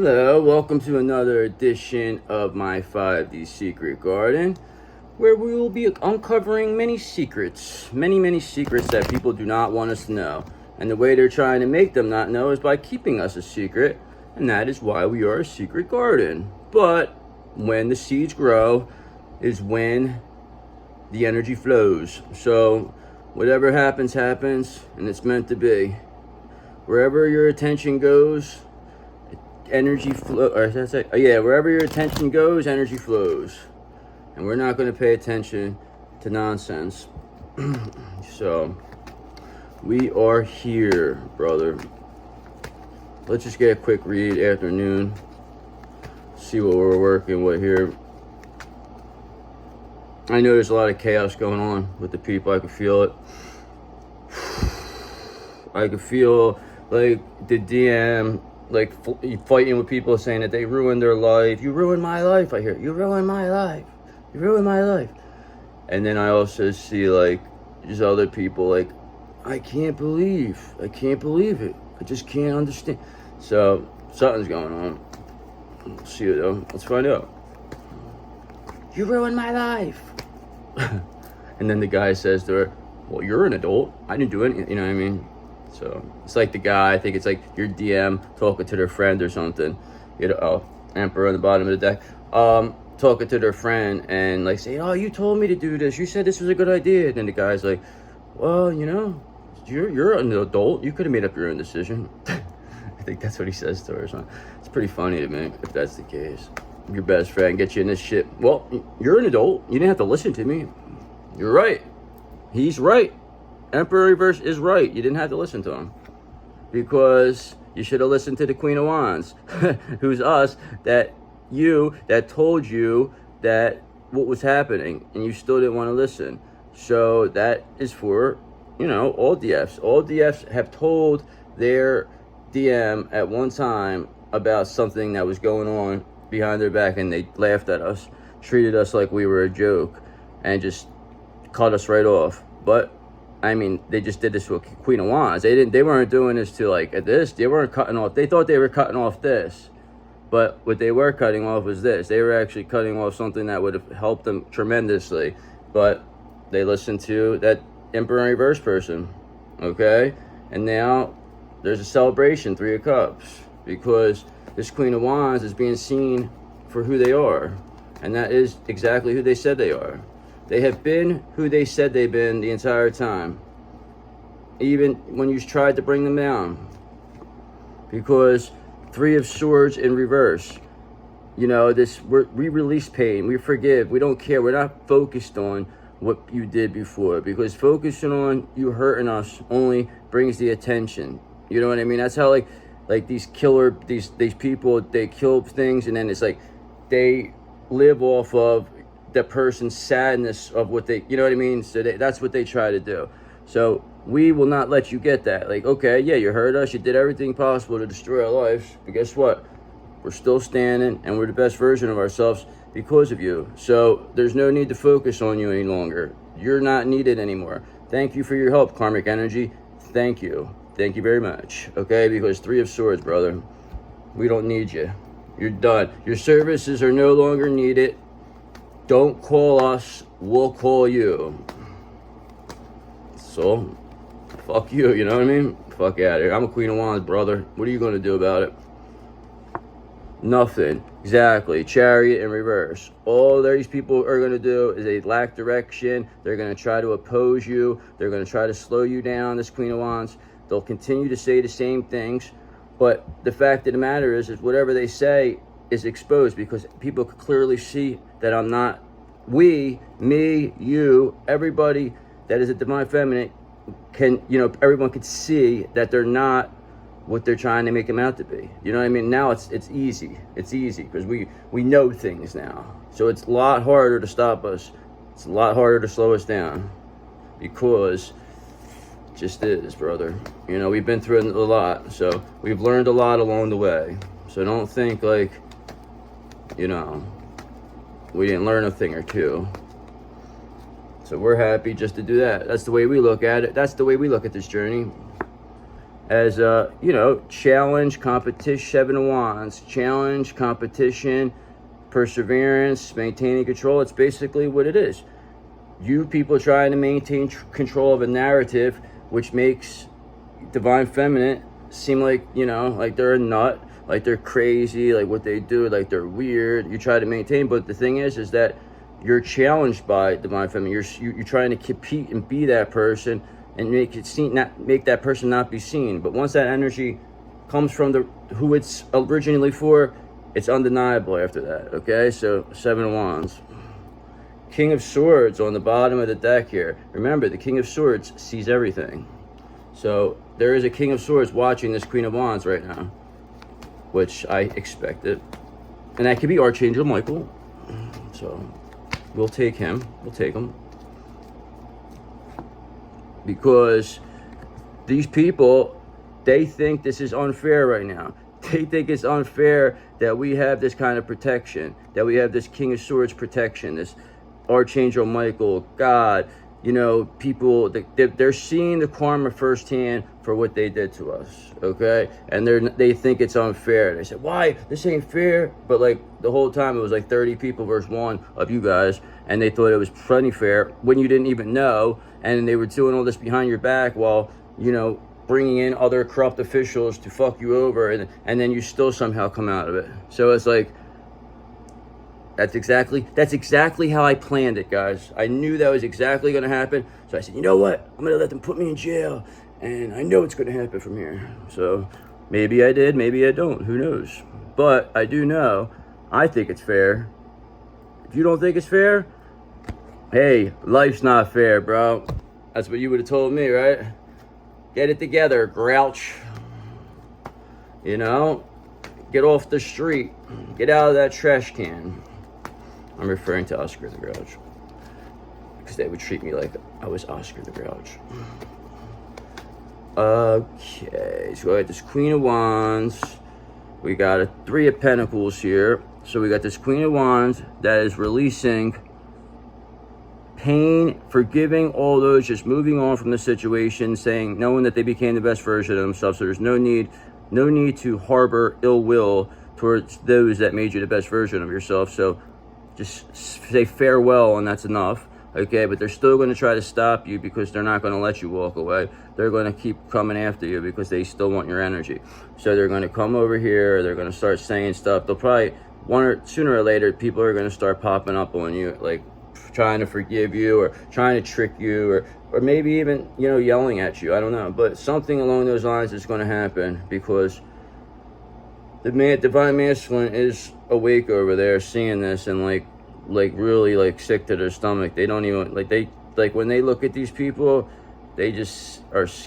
Hello, welcome to another edition of my 5D Secret Garden, where we will be uncovering many secrets, many secrets that people do not want us to know. And the way they're trying to make them not know is by keeping us a secret, and that is why we are a secret garden. But when the seeds grow is when the energy flows. So whatever happens, happens, and it's meant to be. Wherever your attention goes, energy flow, or that's it. Wherever your attention goes, energy flows. And we're not going to pay attention to nonsense. So we are here, brother. Let's just get a quick read, afternoon. See what we're working with here. I know there's a lot of chaos going on with the people. I can feel it. I can feel like the DM, like fighting with people saying that they ruined their life. You ruined my life, I hear. You ruined my life. You ruined my life. And then I also see like these other people like, I can't believe it. I just can't understand. So something's going on. Let's see it though. Let's find out. You ruined my life. And then the guy says to her, well, you're an adult. I didn't do anything, you know what I mean? So it's like the guy, I think it's like your DM talking to their friend or something. You know, Emperor on the bottom of the deck. Talking to their friend and like saying, oh, you told me to do this. You said this was a good idea. And then the guy's like, well, you know, you're an adult. You could have made up your own decision. I think that's what he says to her or something. It's pretty funny to me if that's the case. Your best friend gets you in this shit. Well, you're an adult. You didn't have to listen to me. You're right. He's right. Emperor Reverse is right. You didn't have to listen to him. Because you should have listened to the Queen of Wands. Who's us, that told you that what was happening. And you still didn't want to listen. So that is for, you know, all DFs. All DFs have told their DM at one time about something that was going on behind their back. And they laughed at us. Treated us like we were a joke. And just cut us right off. But I mean, they just did this to a Queen of Wands. They weren't doing this to like at this. They weren't cutting off. They thought they were cutting off this, but what they were cutting off was this. They were actually cutting off something that would have helped them tremendously. But they listened to that Emperor Reverse person, okay? And now there's a celebration, 3 of Cups, because this Queen of Wands is being seen for who they are, and that is exactly who they said they are. They have been who they said they've been the entire time. Even when you tried to bring them down. Because 3 of Swords in reverse. You know, we release pain. We forgive. We don't care. We're not focused on what you did before. Because focusing on you hurting us only brings the attention. You know what I mean? That's how like these people, they kill things and then it's like they live off of the person's sadness of what they, you know what I mean? So that's what they try to do. So we will not let you get that. Like, okay, yeah, you hurt us. You did everything possible to destroy our lives. But guess what? We're still standing and we're the best version of ourselves because of you. So there's no need to focus on you any longer. You're not needed anymore. Thank you for your help, karmic energy. Thank you. Thank you very much. Okay, because 3 of Swords, brother. We don't need you. You're done. Your services are no longer needed. Don't call us, we'll call you. So, fuck you, you know what I mean? Fuck out of here. I'm a Queen of Wands, brother. What are you going to do about it? Nothing. Exactly. Chariot in reverse. All these people are going to do is they lack direction. They're going to try to oppose you. They're going to try to slow you down, this Queen of Wands. They'll continue to say the same things. But the fact of the matter is whatever they say is exposed because people could clearly see that I'm not, me, you, everybody that is a divine feminine can, you know, everyone could see that they're not what they're trying to make them out to be. You know what I mean? Now it's easy. It's easy because we know things now. So it's a lot harder to stop us. It's a lot harder to slow us down because it just is, brother. You know, we've been through a lot. So we've learned a lot along the way. So don't think like, you know, we didn't learn a thing or two. So we're happy just to do that. That's the way we look at it. That's the way we look at this journey. as a, you know, challenge, competition, 7 of Wands, challenge, competition, perseverance, maintaining control. It's basically what it is. You people trying to maintain control of a narrative, which makes Divine Feminine seem like, you know, like they're a nut, like they're crazy, like what they do, like they're weird. You try to maintain, but the thing is that you're challenged by Divine Feminine. You're trying to compete and be that person and make it seem, not make that person not be seen. But once that energy comes from the who it's originally for, it's undeniable after that. Okay, so 7 of Wands. King of Swords on the bottom of the deck here. Remember, the King of Swords sees everything. So there is a King of Swords watching this Queen of Wands right now, which I expected. And that could be Archangel Michael. So we'll take him. We'll take him. Because these people, they think this is unfair right now. They think it's unfair that we have this kind of protection, that we have this King of Swords protection, this Archangel Michael, God, you know, people, they're seeing the karma firsthand for what they did to us, okay? And they think it's unfair. They said, why? This ain't fair. But like the whole time it was like 30 people versus 1 of you guys, and they thought it was plenty fair when you didn't even know, and they were doing all this behind your back while, you know, bringing in other corrupt officials to fuck you over, and then you still somehow come out of it. So it's like, that's exactly how I planned it, guys. I knew that was exactly going to happen. So I said, you know what? I'm going to let them put me in jail, and I know it's going to happen from here. So maybe I did, maybe I don't. Who knows? But I do know, I think it's fair. If you don't think it's fair, hey, life's not fair, bro. That's what you would have told me, right? Get it together, grouch. You know? Get off the street. Get out of that trash can. I'm referring to Oscar the Grouch, because they would treat me like I was Oscar the Grouch. Okay, so we got this Queen of Wands. We got a 3 of Pentacles here. So we got this Queen of Wands that is releasing pain, forgiving all those, just moving on from the situation, saying, knowing that they became the best version of themselves. So there's no need to harbor ill will towards those that made you the best version of yourself. So just say farewell, and that's enough, okay? But they're still going to try to stop you, because they're not going to let you walk away. They're going to keep coming after you because they still want your energy. So they're going to come over here. They're going to start saying stuff. They'll probably, sooner or later, people are going to start popping up on you, like trying to forgive you or trying to trick you, or maybe even, you know, yelling at you. I don't know. But something along those lines is going to happen, because the Divine Masculine is awake over there, seeing this, and like really like sick to their stomach. They don't even like when they look at these people, they just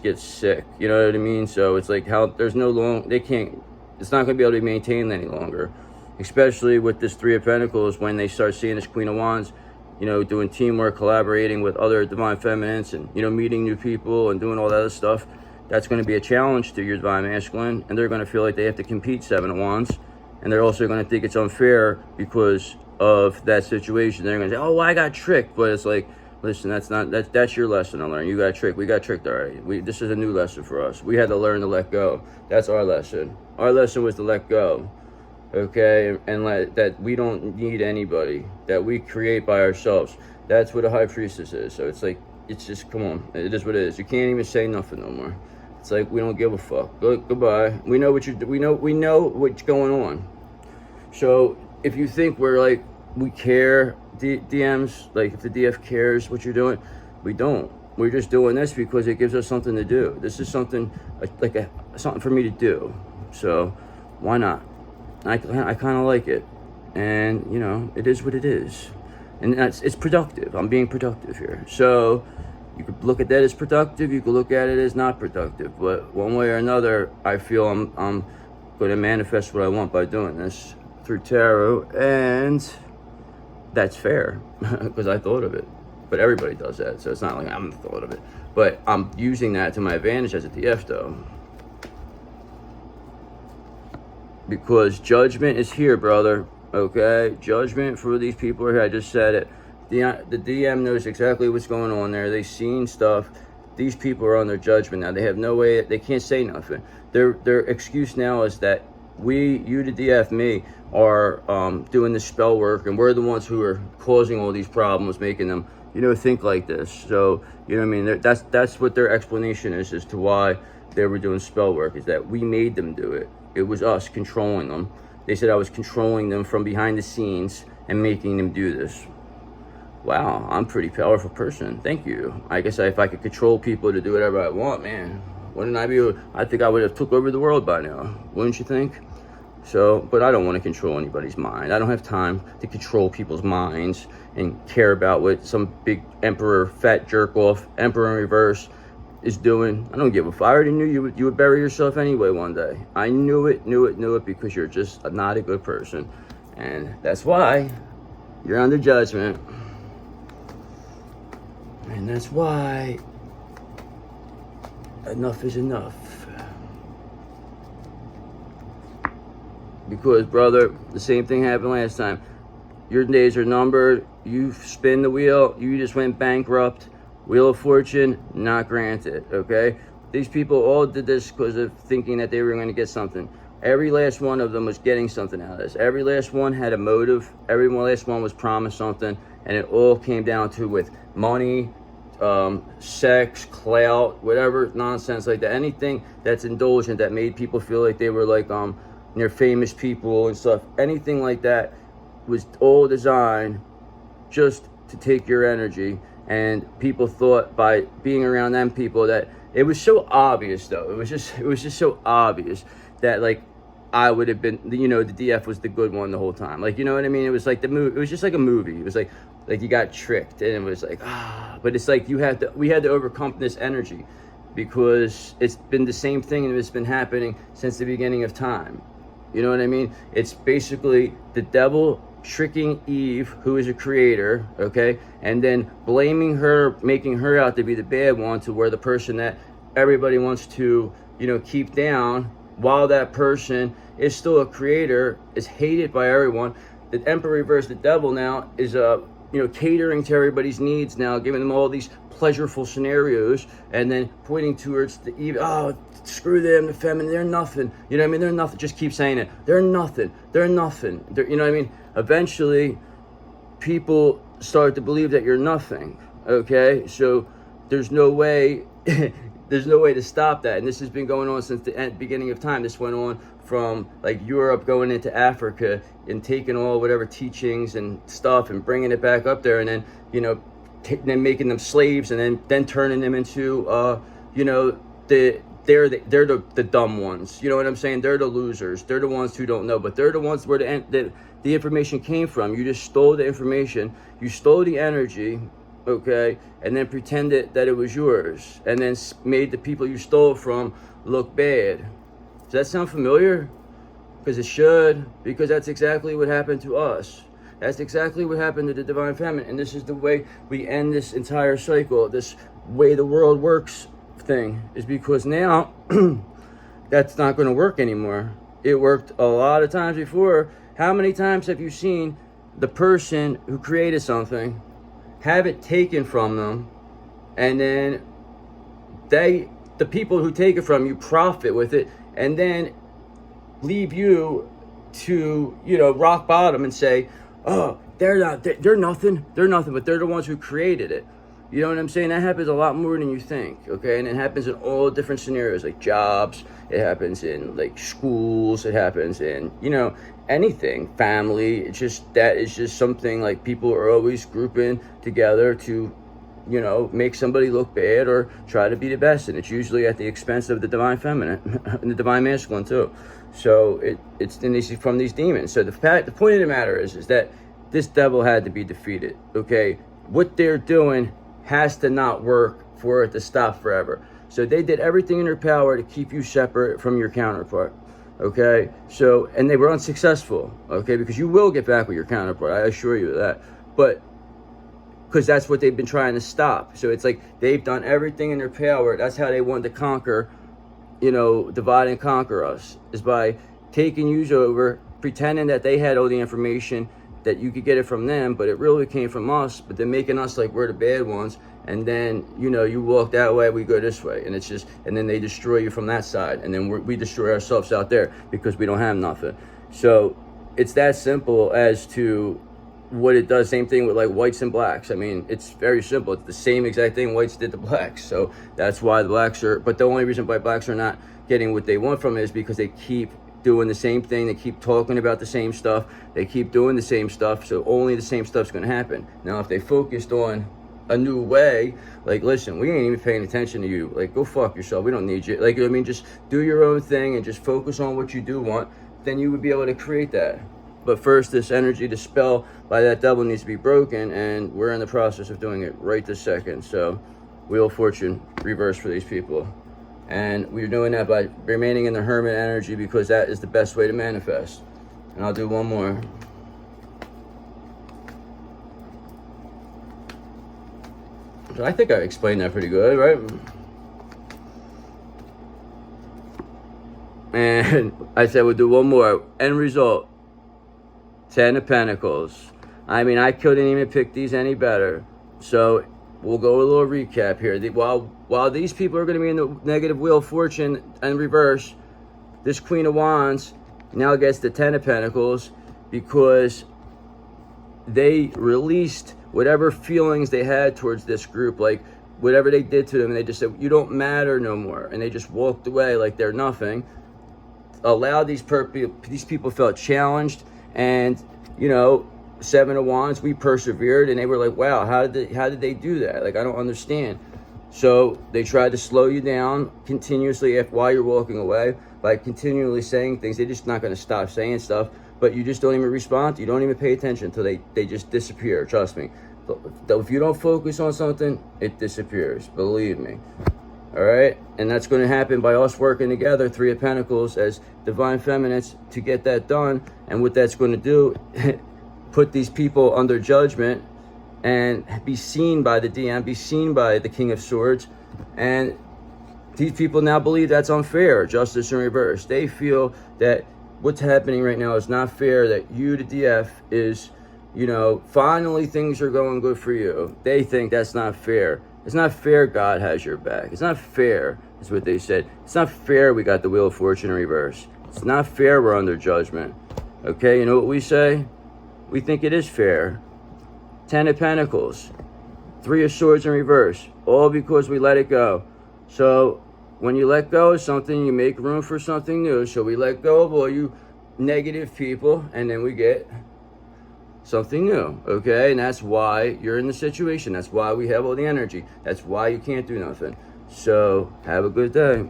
get sick. You know what I mean? So it's like how there's no it's not gonna be able to be maintained any longer, especially with this 3 of Pentacles. When they start seeing this Queen of Wands, you know, doing teamwork, collaborating with other Divine Feminines, and, you know, meeting new people and doing all that other stuff. That's going to be a challenge to your Divine Masculine, and they're going to feel like they have to compete, 7 of Wands, and they're also going to think it's unfair because of that situation. They're going to say, oh, well, I got tricked. But it's like, listen, that's your lesson to learn. You got tricked. We got tricked already. This is a new lesson for us. We had to learn to let go. That's our lesson. Our lesson was to let go, okay, and that we don't need anybody, that we create by ourselves. That's what a High Priestess is. So it's like, it's just, come on, it is what it is. You can't even say nothing no more. It's like, we don't give a fuck. Goodbye. We know what we know what's going on. So if you think we're like, we care, DMs, like if the DF cares what you're doing, we don't. We're just doing this because it gives us something to do. This is something something for me to do. So why not? I kind of like it, and you know, it is what it is, and it's productive. I'm being productive here. So you could look at that as productive. You could look at it as not productive. But one way or another, I feel I'm going to manifest what I want by doing this through tarot, and that's fair because I thought of it. But everybody does that, so it's not like I'm the thought of it. But I'm using that to my advantage as a DF, though. Because judgment is here, brother. Okay? Judgment for these people here. I just said it. The DM knows exactly what's going on there. They've seen stuff. these people are on their judgment now. They have no way, they can't say nothing. Their excuse now is that you, the DF, me, are doing the spell work, and we're the ones who are causing all these problems, making them, think like this. So, what I mean? That's what their explanation is as to why they were doing spell work, is that we made them do it. It was us controlling them. They said I was controlling them from behind the scenes and making them do this. Wow, I'm a pretty powerful person. Thank you. I guess if I could control people to do whatever I want, man, wouldn't I be? I think I would have took over the world by now, wouldn't you think? So, but I don't want to control anybody's mind. I don't have time to control people's minds and care about what some big emperor, fat jerk off, emperor in reverse is doing. I don't give a fuck. I already knew you would bury yourself anyway one day. I knew it, because you're just not a good person. And that's why you're under judgment. And that's why enough is enough. Because, brother, the same thing happened last time. Your days are numbered. You spin the wheel. You just went bankrupt. Wheel of Fortune, not granted, okay? These people all did this because of thinking that they were going to get something. Every last one of them was getting something out of this. Every last one had a motive. Every last one was promised something. And it all came down to with money, sex, clout, whatever nonsense like that. Anything that's indulgent that made people feel like they were like near famous people and stuff. Anything like that was all designed just to take your energy. And people thought by being around them people that it was so obvious, though. It was just so obvious that, like, I would have been, the DF was the good one the whole time. Like, you know what I mean? It was like the movie. It was just like a movie. It was like you got tricked, and it was like, but it's like we had to overcome this energy, because it's been the same thing, and it's been happening since the beginning of time. You know what I mean? It's basically the devil tricking Eve, who is a creator, okay, and then blaming her, making her out to be the bad one, to where the person that everybody wants to, keep down, while that person is still a creator, is hated by everyone. The emperor reversed, the devil now is catering to everybody's needs now, giving them all these pleasureful scenarios, and then pointing towards the evil. Oh, screw them, the feminine, they're nothing. You know what I mean? They're nothing. Just keep saying it. They're nothing. They're nothing. You know what I mean? Eventually, people start to believe that you're nothing. Okay, so there's no way. There's no way to stop that, and this has been going on since the beginning of time. This went on from like Europe going into Africa and taking all whatever teachings and stuff and bringing it back up there, and then then making them slaves, and then turning them into they're the dumb ones. You know what I'm saying? They're the losers. They're the ones who don't know, but they're the ones where the information came from. You just stole the information. You stole the energy, okay, and then pretended that it was yours, and then made the people you stole from look bad. Does that sound familiar? Because it should, because that's exactly what happened to us. That's exactly what happened to the Divine Feminine, and this is the way we end this entire cycle, this way the world works thing, is because now that's not going to work anymore. It worked a lot of times before. How many times have you seen the person who created something have it taken from them, and then the people who take it from you profit with it, and then leave you to rock bottom and say, oh, they're nothing, but they're the ones who created it. You know what I'm saying? That happens a lot more than you think, okay? And it happens in all different scenarios, like jobs. It happens in like schools. It happens in, anything, family. It's just, that is just something like people are always grouping together to, make somebody look bad or try to be the best. And it's usually at the expense of the Divine Feminine and the Divine Masculine too. So it's from these demons. So the point of the matter is that this devil had to be defeated, okay? What they're doing has to not work for it to stop forever. So they did everything in their power to keep you separate from your counterpart, okay? So, and they were unsuccessful, okay? Because you will get back with your counterpart, I assure you of that. But, because that's what they've been trying to stop. So it's like they've done everything in their power. That's how they wanted to conquer, divide and conquer us, is by taking you over, pretending that they had all the information, that you could get it from them, but it really came from us, but they're making us like we're the bad ones. And then, you know, you walk that way, we go this way, and it's just, and then they destroy you from that side, and then we destroy ourselves out there because we don't have nothing. So it's that simple as to what it does. Same thing with like whites and blacks. I mean, it's very simple. It's the same exact thing whites did to blacks. So that's why the blacks are, but the only reason why blacks are not getting what they want from it is because they keep doing the same thing. They keep talking about the same stuff. They keep doing the same stuff. So only the same stuff's going to happen. Now, if they focused on a new way, like, listen, we ain't even paying attention to you. Like, go fuck yourself. We don't need you. Like, I mean, just do your own thing and just focus on what you do want. Then you would be able to create that. But first, this energy, the spell by that devil needs to be broken, and we're in the process of doing it right this second. So, Wheel of Fortune reverse for these people. And we're doing that by remaining in the Hermit energy because that is the best way to manifest. And I'll do one more. So I think I explained that pretty good, right? And I said we'll do one more. End result, 10 of Pentacles. I mean, I couldn't even pick these any better. So we'll go a little recap here. While these people are going to be in the negative Wheel of Fortune and reverse, this Queen of Wands now gets the 10 of Pentacles because they released whatever feelings they had towards this group, like whatever they did to them, and they just said, you don't matter no more. And they just walked away like they're nothing. Allowed these people felt challenged, and, you know, 7 of Wands, we persevered, and they were like, wow, how did they do that? Like, I don't understand. So they tried to slow you down continuously while you're walking away by continually saying things. They're just not going to stop saying stuff, but you just don't even respond. You don't even pay attention until they just disappear. Trust me. If you don't focus on something, it disappears. Believe me. All right? And that's going to happen by us working together, 3 of Pentacles, as divine feminists, to get that done. And what that's going to do, put these people under judgment and be seen by the DM, be seen by the King of Swords. And these people now believe that's unfair, justice in reverse. They feel that what's happening right now is not fair, that you, the DF, is, you know, finally things are going good for you. They think that's not fair. It's not fair God has your back. It's not fair, is what they said. It's not fair we got the Wheel of Fortune in reverse. It's not fair we're under judgment. Okay, you know what we say? We think it is fair. 10 of Pentacles, 3 of Swords in reverse, all because we let it go. So when you let go of something, you make room for something new. So we let go of all you negative people, and then we get something new, okay? And that's why you're in the situation. That's why we have all the energy. That's why you can't do nothing. So have a good day.